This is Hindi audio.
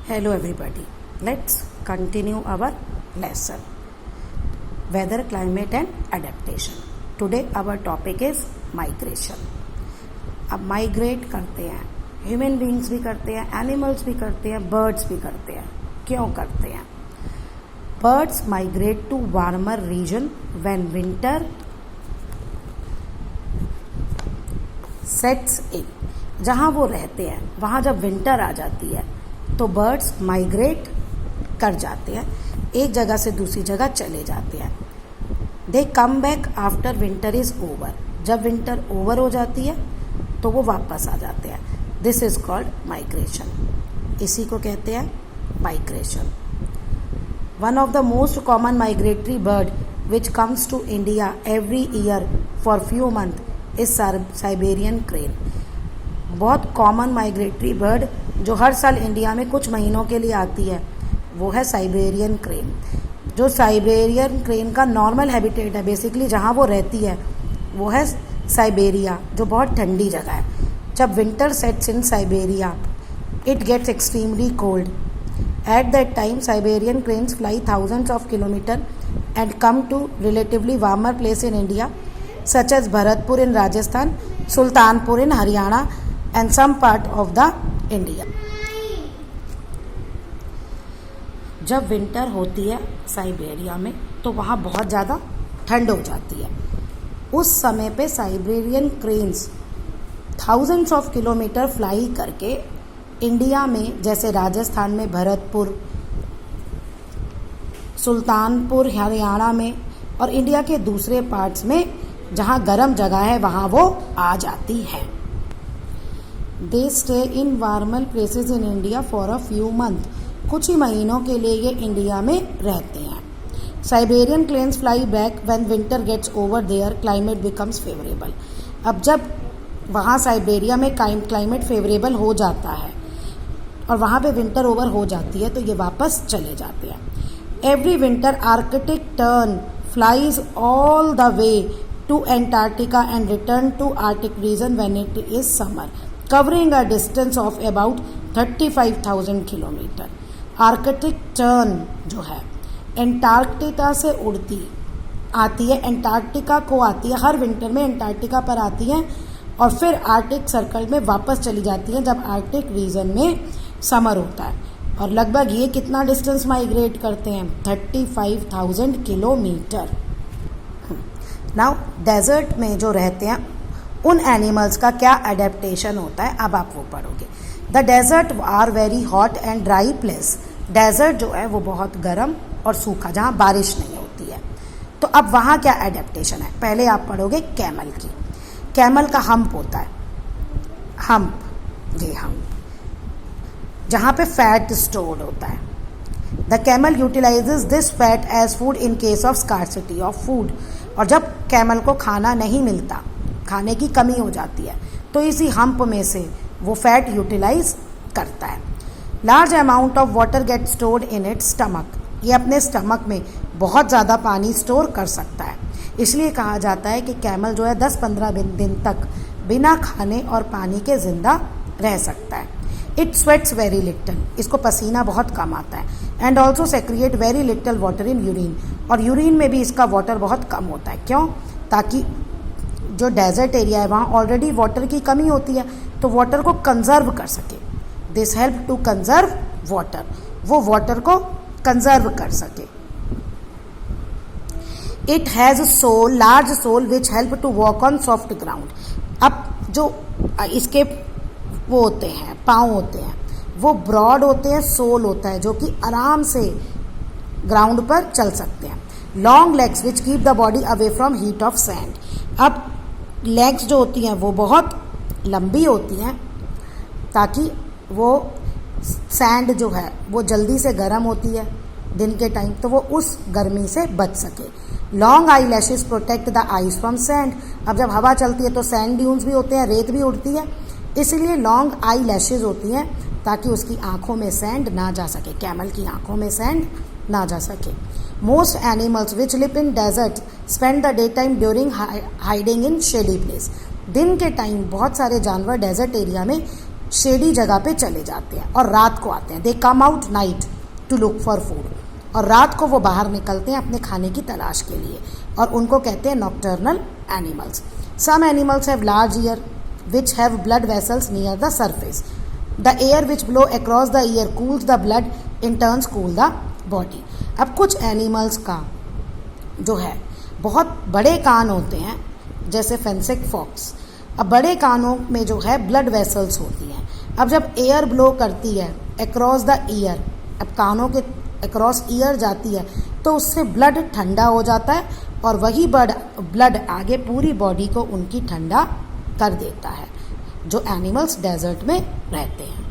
Hello everybody. Let's continue our lesson. Weather, climate and adaptation. Today our topic is migration. अब माइग्रेट करते हैं, ह्यूमन बींग्स भी करते हैं, एनिमल्स भी करते हैं, बर्ड्स भी करते हैं. क्यों करते हैं? Birds migrate to warmer region when winter sets in. जहाँ वो रहते हैं वहाँ जब विंटर आ जाती है तो बर्ड्स माइग्रेट कर जाते हैं, एक जगह से दूसरी जगह चले जाते हैं. They come back after winter is over. जब विंटर ओवर हो जाती है तो वो वापस आ जाते हैं. This is called migration. इसी को कहते हैं migration. One of the most common migratory bird which comes to India every year for few month is Siberian crane. बहुत कॉमन माइग्रेटरी बर्ड जो हर साल इंडिया में कुछ महीनों के लिए आती है वो है साइबेरियन क्रेन. जो साइबेरियन क्रेन का नॉर्मल हैबिटेट है, बेसिकली जहाँ वो रहती है वो है साइबेरिया, जो बहुत ठंडी जगह है. जब winter sets in Siberia it gets extremely cold. At that time Siberian cranes fly thousands of kilometre and come to relatively warmer place in India such as Bharatpur in Rajasthan, Sultanpur in Haryana and some part of the India. जब विंटर होती है साइबेरिया में तो वहाँ बहुत ज़्यादा ठंड हो जाती है. उस समय पे Siberian cranes thousands of kilometre fly करके इंडिया में, जैसे राजस्थान में भरतपुर, सुल्तानपुर हरियाणा में और इंडिया के दूसरे पार्ट्स में जहाँ गर्म जगह है वहाँ वो आ जाती है. They stay in warmer places in India for a few month. कुछ ही महीनों के लिए ये इंडिया में रहते हैं. Siberian cranes fly back when winter gets over their climate becomes favourable. अब जब वहाँ साइबेरिया में क्लाइमेट फेवरेबल हो जाता है और वहाँ पे विंटर ओवर हो जाती है तो ये वापस चले जाते हैं. Every winter Arctic tern flies all the way to Antarctica and return to Arctic region when it is summer, covering a distance of about 35,000 kilometre. Arctic tern जो है एंटार्क्टिका से उड़ती आती है, एंटार्क्टिका को आती है, हर विंटर में एंटार्क्टिका पर आती है और फिर आर्टिक सर्कल में वापस चली जाती है जब आर्टिक रीजन में समर होता है. और लगभग ये कितना डिस्टेंस माइग्रेट करते हैं? 35,000 किलोमीटर. नाउ डेजर्ट में जो रहते हैं उन एनिमल्स का क्या अडेप्टेशन होता है, अब आप वो पढ़ोगे. The desert are very hot and dry place. Desert जो है वो बहुत गर्म और सूखा, जहाँ बारिश नहीं होती है. तो अब वहाँ क्या अडेप्टेशन है, पहले आप पढ़ोगे कैमल की. कैमल का हम्प होता है, हम्प, ये हम्प, जहाँ पे फैट स्टोर्ड होता है. The camel utilises this fat as food in case of scarcity of food. और जब कैमल को खाना नहीं मिलता, खाने की कमी हो जाती है, तो इसी हम्प में से वो फैट यूटिलाइज करता है. Large amount of water get stored in its stomach. ये अपने स्टमक में बहुत ज़्यादा पानी स्टोर कर सकता है. इसलिए कहा जाता है कि कैमल जो है 10-15 दिन तक बिना खाने और पानी के ज़िंदा रह सकता है. It sweats very little. इसको पसीना बहुत कम आता है. And also secrete very little water in urine. और यूरिन में भी इसका वाटर बहुत कम होता है. क्यों? ताकि जो डेजर्ट एरिया है वहाँ ऑलरेडी वाटर की कमी होती है, तो वाटर को कंजर्व कर सके. This help to conserve water. वो वाटर को कंजर्व कर सके. It has sole, large sole which help to walk on soft ground. अब जो इसके वो होते हैं, पाँव होते हैं, वो ब्रॉड होते हैं, सोल होता है जो कि आराम से ग्राउंड पर चल सकते हैं. Long legs which keep the body away from heat of sand. अब लेग्स जो होती हैं वो बहुत लंबी होती हैं ताकि वो सैंड जो है वो जल्दी से गर्म होती है दिन के टाइम, तो वो उस गर्मी से बच सके. Long eye lashes protect the eyes from sand. अब जब हवा चलती है तो सैंड ड्यून्स भी होते हैं, रेत भी उड़ती है, इसलिए लॉन्ग आई लैशेज होती हैं ताकि उसकी आँखों में सैंड ना जा सके, कैमल की आँखों में सैंड ना जा सके. Most animals which live in deserts spend the daytime during hiding in shady place. दिन के टाइम बहुत सारे जानवर डेजर्ट एरिया में शेडी जगह पे चले जाते हैं और रात को आते हैं। They come out night to look for food, और रात को वो बाहर निकलते हैं अपने खाने की तलाश के लिए, और उनको कहते हैं nocturnal animals. Some animals have large ear which have blood vessels near the surface. The air which blow across the ear cools the blood, in turns cool the body. अब कुछ एनिमल्स का जो है बहुत बड़े कान होते हैं, जैसे फेंसिक फॉक्स। अब बड़े कानों में जो है ब्लड वेसल्स होती हैं। अब जब एयर ब्लो करती है अक्रॉस द ईयर, अब कानों के अक्रॉस ईयर जाती है तो उससे ब्लड ठंडा हो जाता है, और वही ब्लड आगे पूरी बॉडी को उनकी ठंडा कर देता है, जो एनिमल्स डेजर्ट में रहते हैं।